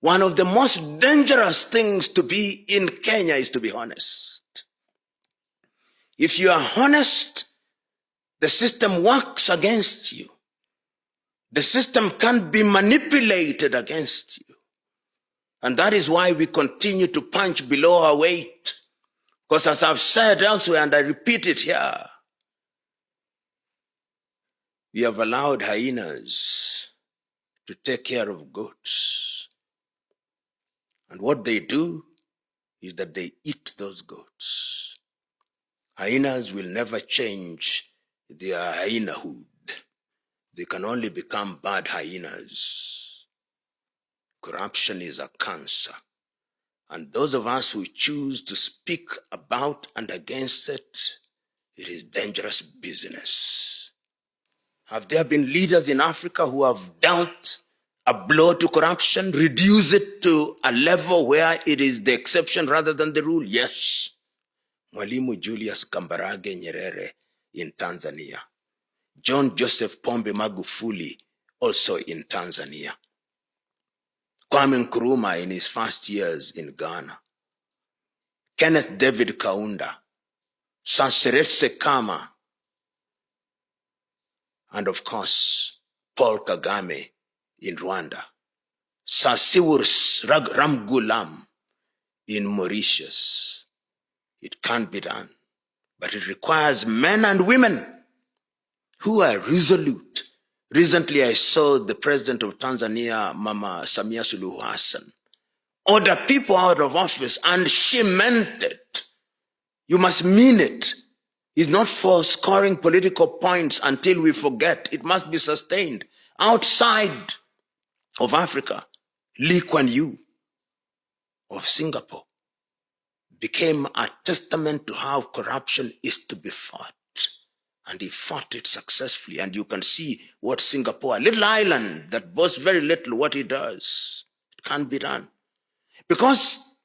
One of the most dangerous things to be in Kenya is to be honest. If you are honest, the system works against you. The system can't be manipulated against you. And that is why we continue to punch below our weight. Because as I've said elsewhere, and I repeat it here, we have allowed hyenas to take care of goats. And what they do is that they eat those goats. Hyenas will never change their hyenahood. They can only become bad hyenas. Corruption is a cancer. And those of us who choose to speak about and against it, it is dangerous business. Have there been leaders in Africa who have dealt a blow to corruption, reduce it to a level where it is the exception rather than the rule? Yes. Mwalimu Julius Kambarage Nyerere in Tanzania. John Joseph Pombe Magufuli also in Tanzania. Kwame Nkrumah in his first years in Ghana. Kenneth David Kaunda. Sanseretse Kama. And of course, Paul Kagame in Rwanda. Sasiwurs Ramgulam in Mauritius. It can't be done. But it requires men and women who are resolute. Recently, I saw the president of Tanzania, Mama Samia Suluhu Hassan, order people out of office, and she meant it. You must mean it. It's not for scoring political points until we forget. It must be sustained. Outside of Africa, Lee Kuan Yew of Singapore became a testament to how corruption is to be fought. And he fought it successfully. And you can see what Singapore, a little island that boasts very little, what it does. It can't be done. Because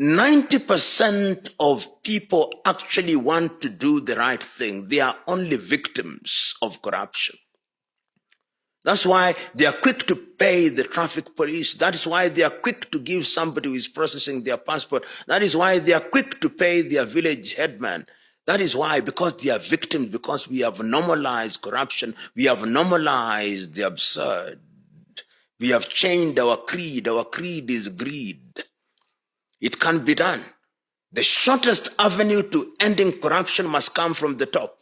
90% of people actually want to do the right thing. They are only victims of corruption. That's why they are quick to pay the traffic police. That is why they are quick to give somebody who is processing their passport. That is why they are quick to pay their village headman. That is why, because they are victims, because we have normalized corruption, we have normalized the absurd. We have changed our creed. Our creed is greed. It can't be done. The shortest avenue to ending corruption must come from the top.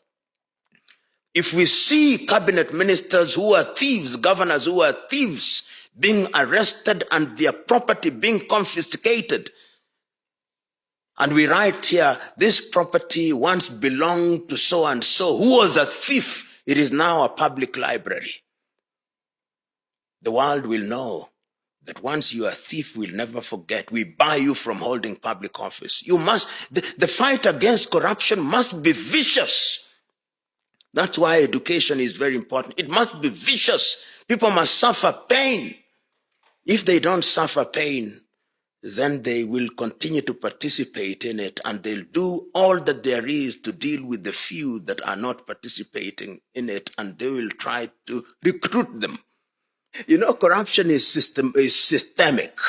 If we see cabinet ministers who are thieves, governors who are thieves, being arrested and their property being confiscated, and we write here, this property once belonged to so-and-so, who was a thief, it is now a public library. The world will know that once you are a thief, we'll never forget. We buy you from holding public office. You must, the fight against corruption must be vicious. That's why education is very important. It must be vicious. People must suffer pain. If they don't suffer pain, then they will continue to participate in it, and they'll do all that there is to deal with the few that are not participating in it, and they will try to recruit them. You know, corruption is systemic.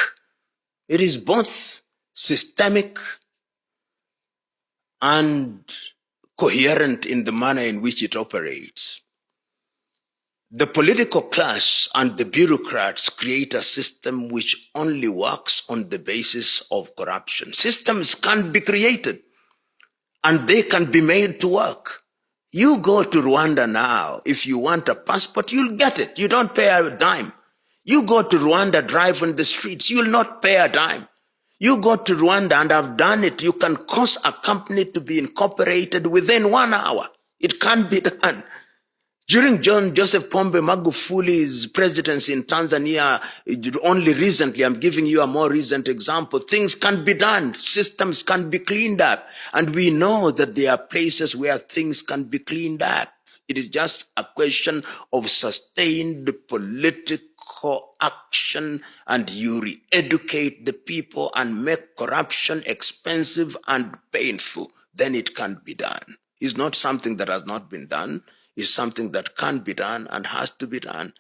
It is both systemic and coherent in the manner in which it operates. The political class and the bureaucrats create a system which only works on the basis of corruption. Systems can be created and they can be made to work. You go to Rwanda now, if you want a passport, you'll get it. You don't pay a dime. You go to Rwanda, drive on the streets, you'll not pay a dime. You go to Rwanda, and I've done it, you can cause a company to be incorporated within 1 hour. It can be done. During John Joseph Pombe Magufuli's presidency in Tanzania, only recently, I'm giving you a more recent example, things can be done, systems can be cleaned up. And we know that there are places where things can be cleaned up. It is just a question of sustained political action, and you re-educate the people and make corruption expensive and painful. Then it can be done. It's not something that has not been done. Is something that can be done and has to be done.